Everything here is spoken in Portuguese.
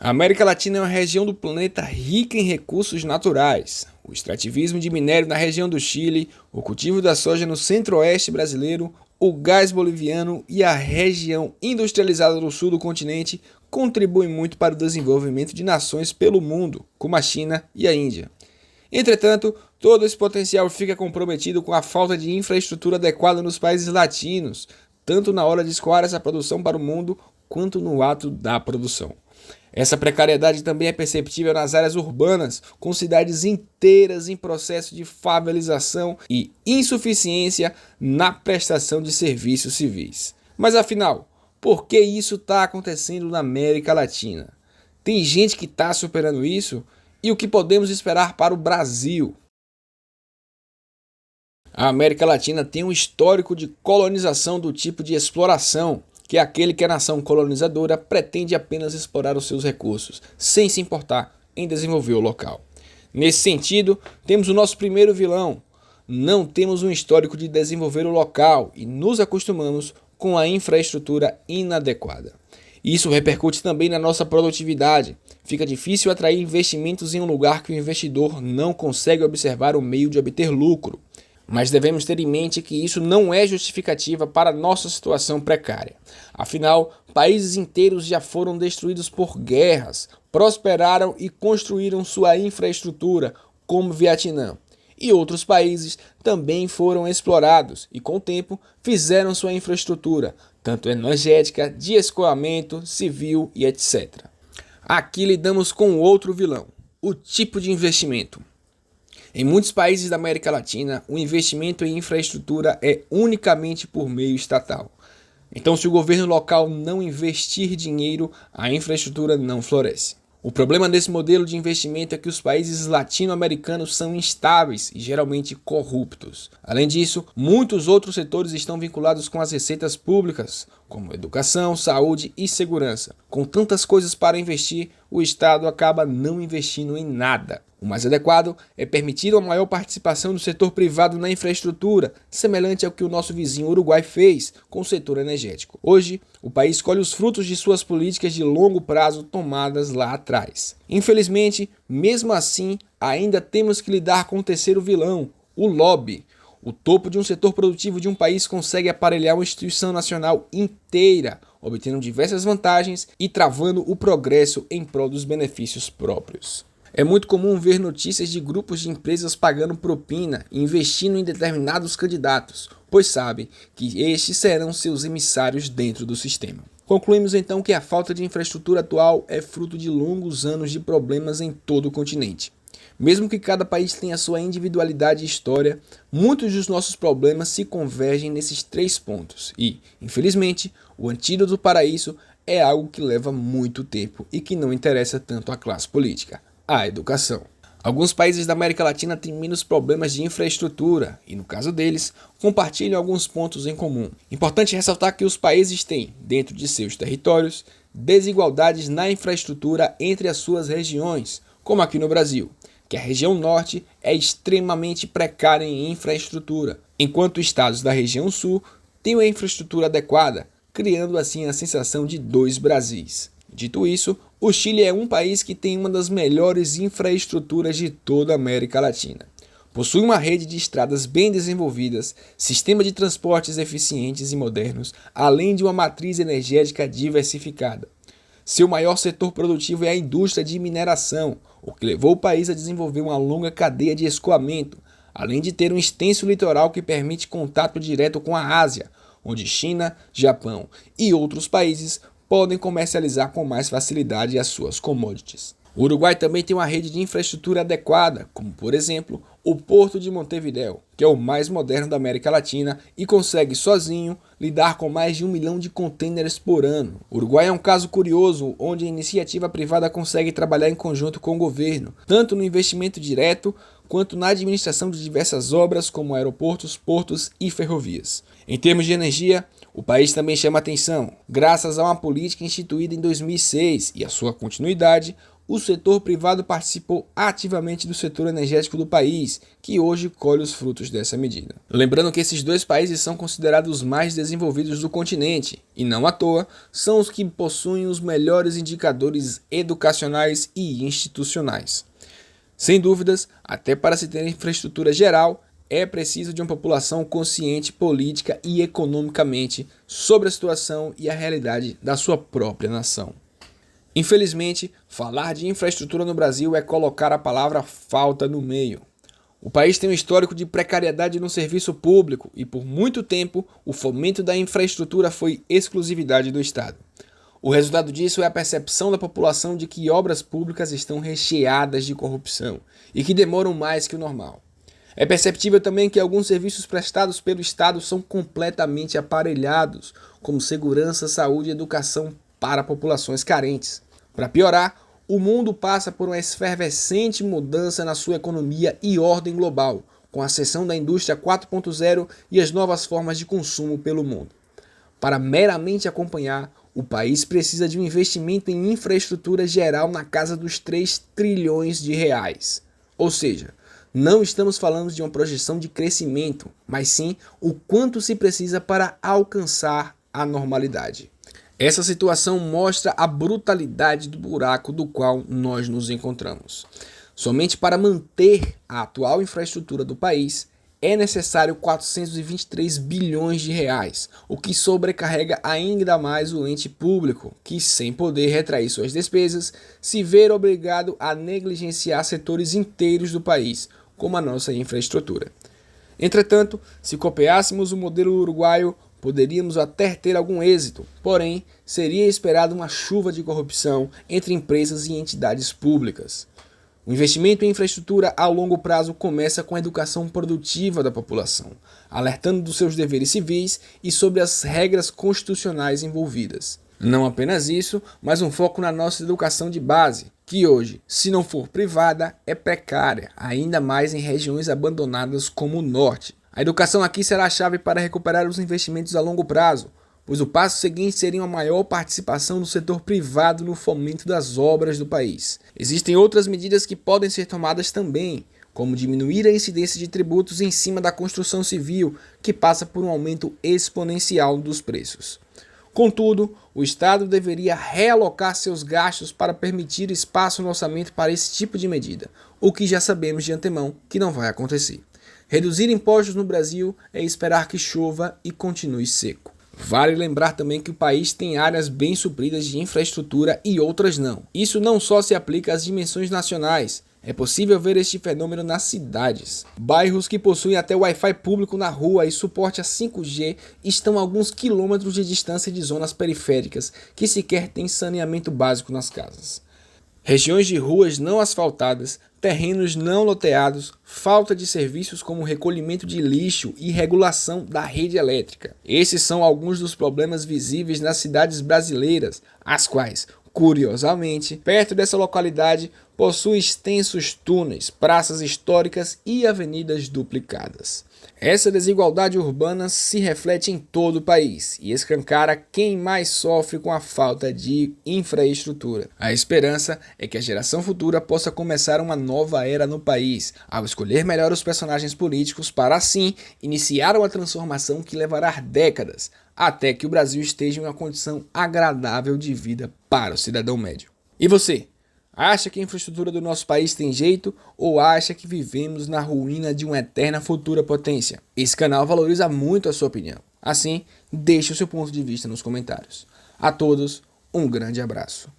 A América Latina é uma região do planeta rica em recursos naturais. O extrativismo de minério na região do Chile, o cultivo da soja no centro-oeste brasileiro, o gás boliviano e a região industrializada do sul do continente contribuem muito para o desenvolvimento de nações pelo mundo, como a China e a Índia. Entretanto, todo esse potencial fica comprometido com a falta de infraestrutura adequada nos países latinos, tanto na hora de escoar essa produção para o mundo, quanto no ato da produção. Essa precariedade também é perceptível nas áreas urbanas, com cidades inteiras em processo de favelização e insuficiência na prestação de serviços civis. Mas afinal, por que isso está acontecendo na América Latina? Tem gente que está superando isso? E o que podemos esperar para o Brasil? A América Latina tem um histórico de colonização do tipo de exploração, que é aquele que a nação colonizadora pretende apenas explorar os seus recursos, sem se importar em desenvolver o local. Nesse sentido, temos o nosso primeiro vilão. Não temos um histórico de desenvolver o local e nos acostumamos com a infraestrutura inadequada. Isso repercute também na nossa produtividade. Fica difícil atrair investimentos em um lugar que o investidor não consegue observar o meio de obter lucro. Mas devemos ter em mente que isso não é justificativa para nossa situação precária. Afinal, países inteiros já foram destruídos por guerras, prosperaram e construíram sua infraestrutura, como o Vietnã. E outros países também foram explorados e, com o tempo, fizeram sua infraestrutura, tanto energética, de escoamento, civil e etc. Aqui lidamos com outro vilão, o tipo de investimento. Em muitos países da América Latina, o investimento em infraestrutura é unicamente por meio estatal. Então, se o governo local não investir dinheiro, a infraestrutura não floresce. O problema desse modelo de investimento é que os países latino-americanos são instáveis e geralmente corruptos. Além disso, muitos outros setores estão vinculados com as receitas públicas, como educação, saúde e segurança. Com tantas coisas para investir, o Estado acaba não investindo em nada. O mais adequado é permitir uma maior participação do setor privado na infraestrutura, semelhante ao que o nosso vizinho Uruguai fez com o setor energético. Hoje, o país colhe os frutos de suas políticas de longo prazo tomadas lá atrás. Infelizmente, mesmo assim, ainda temos que lidar com o terceiro vilão, o lobby. O topo de um setor produtivo de um país consegue aparelhar uma instituição nacional inteira, obtendo diversas vantagens e travando o progresso em prol dos benefícios próprios. É muito comum ver notícias de grupos de empresas pagando propina e investindo em determinados candidatos, pois sabem que estes serão seus emissários dentro do sistema. Concluímos então que a falta de infraestrutura atual é fruto de longos anos de problemas em todo o continente. Mesmo que cada país tenha sua individualidade e história, muitos dos nossos problemas se convergem nesses 3 pontos e, infelizmente, o antídoto para isso é algo que leva muito tempo e que não interessa tanto à classe política: a educação. Alguns países da América Latina têm menos problemas de infraestrutura e, no caso deles, compartilham alguns pontos em comum. Importante ressaltar que os países têm, dentro de seus territórios, desigualdades na infraestrutura entre as suas regiões, como aqui no Brasil, que a região norte é extremamente precária em infraestrutura, enquanto estados da região sul têm uma infraestrutura adequada, criando assim a sensação de 2 Brasis. Dito isso, o Chile é um país que tem uma das melhores infraestruturas de toda a América Latina. Possui uma rede de estradas bem desenvolvidas, sistema de transportes eficientes e modernos, além de uma matriz energética diversificada. Seu maior setor produtivo é a indústria de mineração, o que levou o país a desenvolver uma longa cadeia de escoamento, além de ter um extenso litoral que permite contato direto com a Ásia, onde China, Japão e outros países podem comercializar com mais facilidade as suas commodities. O Uruguai também tem uma rede de infraestrutura adequada, como por exemplo o Porto de Montevidéu, que é o mais moderno da América Latina e consegue sozinho lidar com mais de 1 milhão de contêineres por ano. O Uruguai é um caso curioso, onde a iniciativa privada consegue trabalhar em conjunto com o governo, tanto no investimento direto quanto na administração de diversas obras como aeroportos, portos e ferrovias. Em termos de energia, o país também chama atenção. Graças a uma política instituída em 2006 e a sua continuidade, o setor privado participou ativamente do setor energético do país, que hoje colhe os frutos dessa medida. Lembrando que esses dois países são considerados os mais desenvolvidos do continente, e não à toa, são os que possuem os melhores indicadores educacionais e institucionais. Sem dúvidas, até para se ter infraestrutura geral, é preciso de uma população consciente política e economicamente sobre a situação e a realidade da sua própria nação. Infelizmente, falar de infraestrutura no Brasil é colocar a palavra falta no meio. O país tem um histórico de precariedade no serviço público e, por muito tempo, o fomento da infraestrutura foi exclusividade do Estado. O resultado disso é a percepção da população de que obras públicas estão recheadas de corrupção e que demoram mais que o normal. É perceptível também que alguns serviços prestados pelo Estado são completamente aparelhados, como segurança, saúde e educação para populações carentes. Para piorar, o mundo passa por uma efervescente mudança na sua economia e ordem global, com a ascensão da indústria 4.0 e as novas formas de consumo pelo mundo. Para meramente acompanhar, o país precisa de um investimento em infraestrutura geral na casa dos 3 trilhões de reais. Ou seja, não estamos falando de uma projeção de crescimento, mas sim o quanto se precisa para alcançar a normalidade. Essa situação mostra a brutalidade do buraco do qual nós nos encontramos. Somente para manter a atual infraestrutura do país é necessário 423 bilhões de reais, o que sobrecarrega ainda mais o ente público, que sem poder retrair suas despesas, se vê obrigado a negligenciar setores inteiros do país, como a nossa infraestrutura. Entretanto, se copiássemos o modelo uruguaio, poderíamos até ter algum êxito, porém, seria esperada uma chuva de corrupção entre empresas e entidades públicas. O investimento em infraestrutura a longo prazo começa com a educação produtiva da população, alertando dos seus deveres civis e sobre as regras constitucionais envolvidas. Não apenas isso, mas um foco na nossa educação de base, que hoje, se não for privada, é precária, ainda mais em regiões abandonadas como o Norte. A educação aqui será a chave para recuperar os investimentos a longo prazo, pois o passo seguinte seria uma maior participação do setor privado no fomento das obras do país. Existem outras medidas que podem ser tomadas também, como diminuir a incidência de tributos em cima da construção civil, que passa por um aumento exponencial dos preços. Contudo, o Estado deveria realocar seus gastos para permitir espaço no orçamento para esse tipo de medida, o que já sabemos de antemão que não vai acontecer. Reduzir impostos no Brasil é esperar que chova e continue seco. Vale lembrar também que o país tem áreas bem supridas de infraestrutura e outras não. Isso não só se aplica às dimensões nacionais. É possível ver este fenômeno nas cidades. Bairros que possuem até Wi-Fi público na rua e suporte a 5G estão a alguns quilômetros de distância de zonas periféricas que sequer têm saneamento básico nas casas. Regiões de ruas não asfaltadas, terrenos não loteados, falta de serviços como recolhimento de lixo e regulação da rede elétrica. Esses são alguns dos problemas visíveis nas cidades brasileiras, as quais, curiosamente, perto dessa localidade, possui extensos túneis, praças históricas e avenidas duplicadas. Essa desigualdade urbana se reflete em todo o país e escancara quem mais sofre com a falta de infraestrutura. A esperança é que a geração futura possa começar uma nova era no país, ao escolher melhor os personagens políticos para assim iniciar uma transformação que levará décadas, até que o Brasil esteja em uma condição agradável de vida para o cidadão médio. E você? Acha que a infraestrutura do nosso país tem jeito ou acha que vivemos na ruína de uma eterna futura potência? Esse canal valoriza muito a sua opinião. Assim, deixe o seu ponto de vista nos comentários. A todos, um grande abraço.